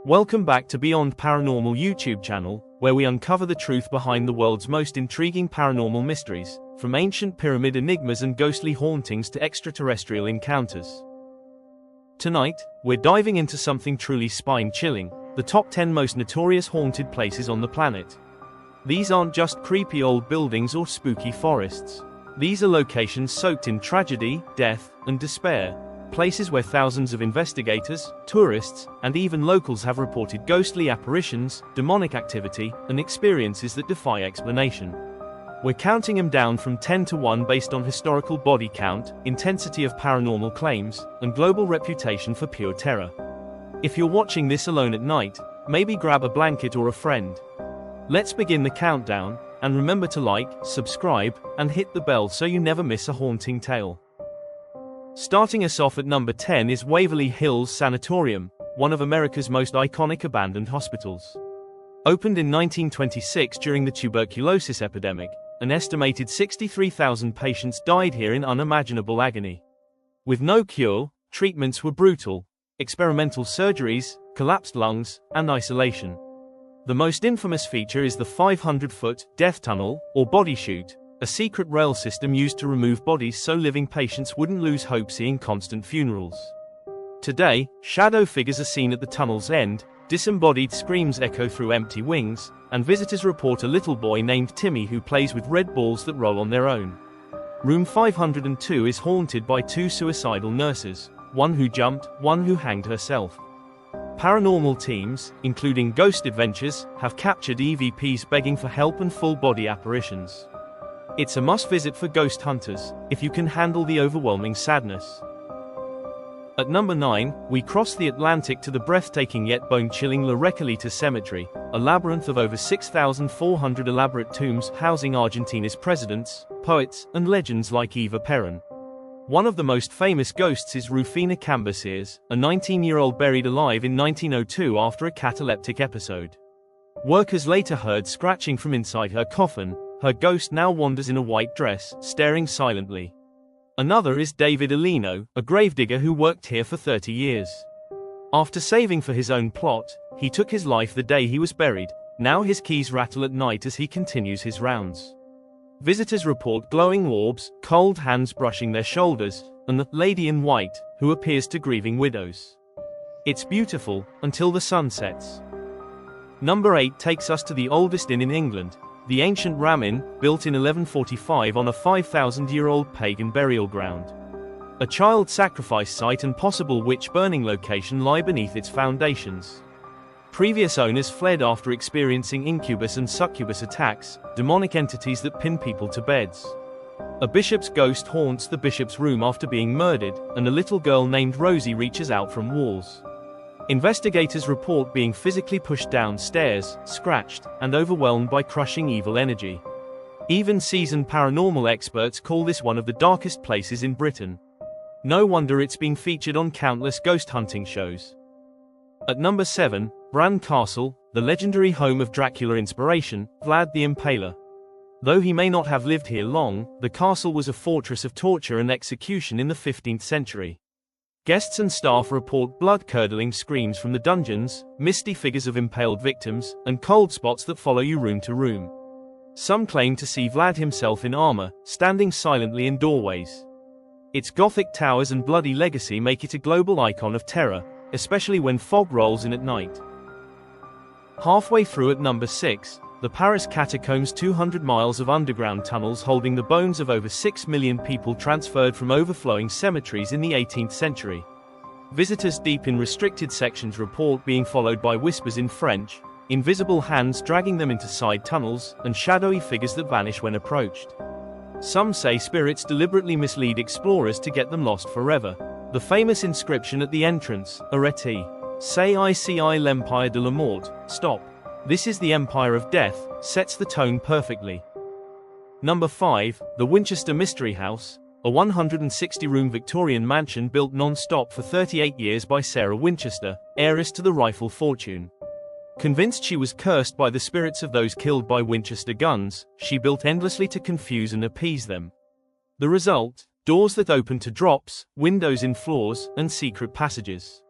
Welcome back to Beyond Paranormal YouTube channel, where we uncover the truth behind the world's most intriguing paranormal mysteries, from ancient pyramid enigmas and ghostly hauntings to extraterrestrial encounters. Tonight, we're diving into something truly spine-chilling, the top 10 most notorious haunted places on the planet. These aren't just creepy old buildings or spooky forests. These are locations soaked in tragedy, death, and despair. Places where thousands of investigators, tourists, and even locals have reported ghostly apparitions, demonic activity, and experiences that defy explanation. We're counting them down from 10 to 1 based on historical body count, intensity of paranormal claims, and global reputation for pure terror. If you're watching this alone at night, maybe grab a blanket or a friend. Let's begin the countdown, and remember to like, subscribe, and hit the bell so you never miss a haunting tale. Starting us off at number 10 is Waverly Hills Sanatorium, one of America's most iconic abandoned hospitals. Opened in 1926 during the tuberculosis epidemic, an estimated 63,000 patients died here in unimaginable agony. With no cure, treatments were brutal: experimental surgeries, collapsed lungs, and isolation. The most infamous feature is the 500-foot death tunnel, or body chute, a secret rail system used to remove bodies so living patients wouldn't lose hope seeing constant funerals. Today, shadow figures are seen at the tunnel's end, disembodied screams echo through empty wings, and visitors report a little boy named Timmy who plays with red balls that roll on their own. Room 502 is haunted by two suicidal nurses, one who jumped, one who hanged herself. Paranormal teams, including Ghost Adventures, have captured EVPs begging for help and full-body apparitions. It's a must-visit for ghost hunters, if you can handle the overwhelming sadness. At number 9, we cross the Atlantic to the breathtaking yet bone-chilling La Recoleta Cemetery, a labyrinth of over 6,400 elaborate tombs housing Argentina's presidents, poets, and legends like Eva Perón. One of the most famous ghosts is Rufina Cambaceres, a 19-year-old buried alive in 1902 after a cataleptic episode. Workers later heard scratching from inside her coffin. Her ghost now wanders in a white dress, staring silently. Another is David Alino, a gravedigger who worked here for 30 years. After saving for his own plot, he took his life the day he was buried. Now his keys rattle at night as he continues his rounds. Visitors report glowing orbs, cold hands brushing their shoulders, and the lady in white, who appears to grieving widows. It's beautiful, until the sun sets. Number 8 takes us to the oldest inn in England, the ancient Ram Inn, built in 1145 on a 5,000-year-old pagan burial ground. A child sacrifice site and possible witch-burning location lie beneath its foundations. Previous owners fled after experiencing incubus and succubus attacks, demonic entities that pin people to beds. A bishop's ghost haunts the bishop's room after being murdered, and a little girl named Rosie reaches out from walls. Investigators report being physically pushed down stairs, scratched, and overwhelmed by crushing evil energy. Even seasoned paranormal experts call this one of the darkest places in Britain. No wonder it's been featured on countless ghost hunting shows. At number 7, Bran Castle, the legendary home of Dracula inspiration, Vlad the Impaler. Though he may not have lived here long, the castle was a fortress of torture and execution in the 15th century. Guests and staff report blood-curdling screams from the dungeons, misty figures of impaled victims, and cold spots that follow you room to room. Some claim to see Vlad himself in armor, standing silently in doorways. Its Gothic towers and bloody legacy make it a global icon of terror, especially when fog rolls in at night. Halfway through at number 6, the Paris catacombs, 200 miles of underground tunnels holding the bones of over 6 million people transferred from overflowing cemeteries in the 18th century. Visitors deep in restricted sections report being followed by whispers in French, invisible hands dragging them into side tunnels, and shadowy figures that vanish when approached. Some say spirits deliberately mislead explorers to get them lost forever. The famous inscription at the entrance, Arrêtez, c'est ici l'Empire de la Mort, stop. This is the Empire of Death, sets the tone perfectly. Number 5, the Winchester Mystery House, a 160-room Victorian mansion built non-stop for 38 years by Sarah Winchester, heiress to the rifle fortune. Convinced she was cursed by the spirits of those killed by Winchester guns, she built endlessly to confuse and appease them. The result? Doors that open to drops, windows in floors, and secret passages.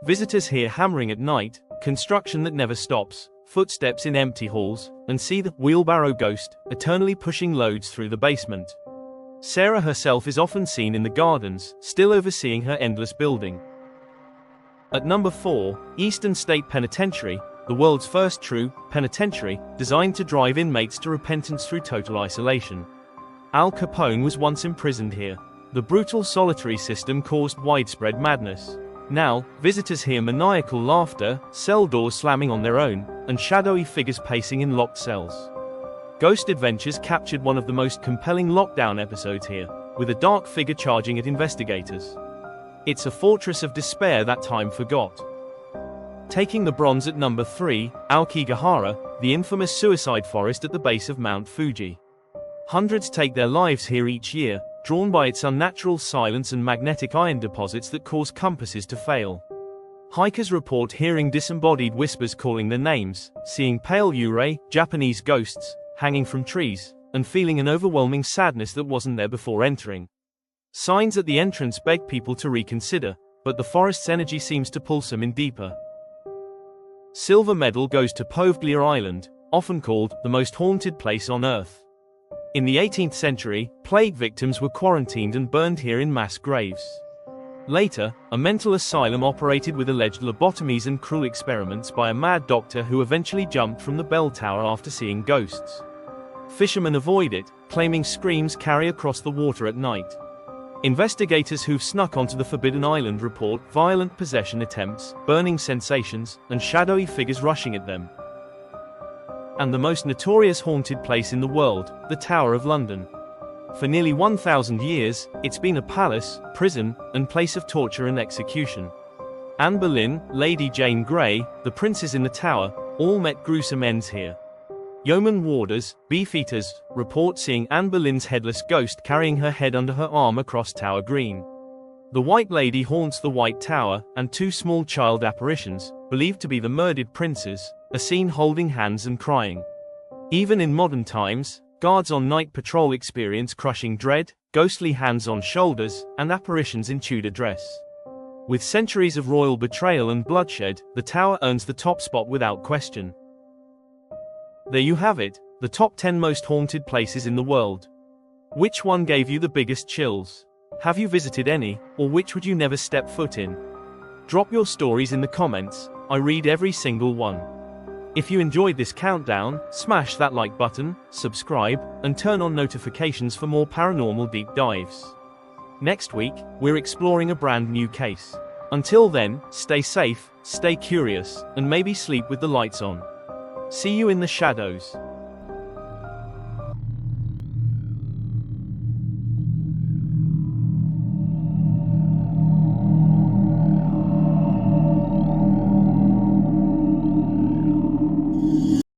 Visitors hear hammering at night, construction that never stops, footsteps in empty halls, and see the wheelbarrow ghost eternally pushing loads through the basement. Sarah herself is often seen in the gardens, still overseeing her endless building. At number 4, Eastern State Penitentiary, the world's first true penitentiary, designed to drive inmates to repentance through total isolation. Al Capone was once imprisoned here. The brutal solitary system caused widespread madness. Now, visitors hear maniacal laughter, cell doors slamming on their own, and shadowy figures pacing in locked cells. Ghost Adventures captured one of the most compelling lockdown episodes here, with a dark figure charging at investigators. It's a fortress of despair that time forgot. Taking the bronze at number 3, Aokigahara, the infamous suicide forest at the base of Mount Fuji. Hundreds take their lives here each year, drawn by its unnatural silence and magnetic iron deposits that cause compasses to fail. Hikers report hearing disembodied whispers calling their names, seeing pale yurei, Japanese ghosts, hanging from trees, and feeling an overwhelming sadness that wasn't there before entering. Signs at the entrance beg people to reconsider, but the forest's energy seems to pull them in deeper. Silver medal goes to Poveglia Island, often called the most haunted place on Earth. In the 18th century, plague victims were quarantined and burned here in mass graves. Later, a mental asylum operated with alleged lobotomies and cruel experiments by a mad doctor who eventually jumped from the bell tower after seeing ghosts. Fishermen avoid it, claiming screams carry across the water at night. Investigators who've snuck onto the forbidden island report violent possession attempts, burning sensations, and shadowy figures rushing at them. And the most notorious haunted place in the world, the Tower of London. For nearly 1,000 years, it's been a palace, prison, and place of torture and execution. Anne Boleyn, Lady Jane Grey, the princes in the tower, all met gruesome ends here. Yeoman warders, beefeaters, report seeing Anne Boleyn's headless ghost carrying her head under her arm across Tower Green. The White Lady haunts the White Tower, and two small child apparitions, believed to be the murdered princes, are seen holding hands and crying. Even in modern times, guards on night patrol experience crushing dread, ghostly hands on shoulders, and apparitions in Tudor dress. With centuries of royal betrayal and bloodshed, the tower earns the top spot without question. There you have it, the top 10 most haunted places in the world. Which one gave you the biggest chills? Have you visited any, or which would you never step foot in? Drop your stories in the comments, I read every single one. If you enjoyed this countdown, smash that like button, subscribe, and turn on notifications for more paranormal deep dives. Next week, we're exploring a brand new case. Until then, stay safe, stay curious, and maybe sleep with the lights on. See you in the shadows.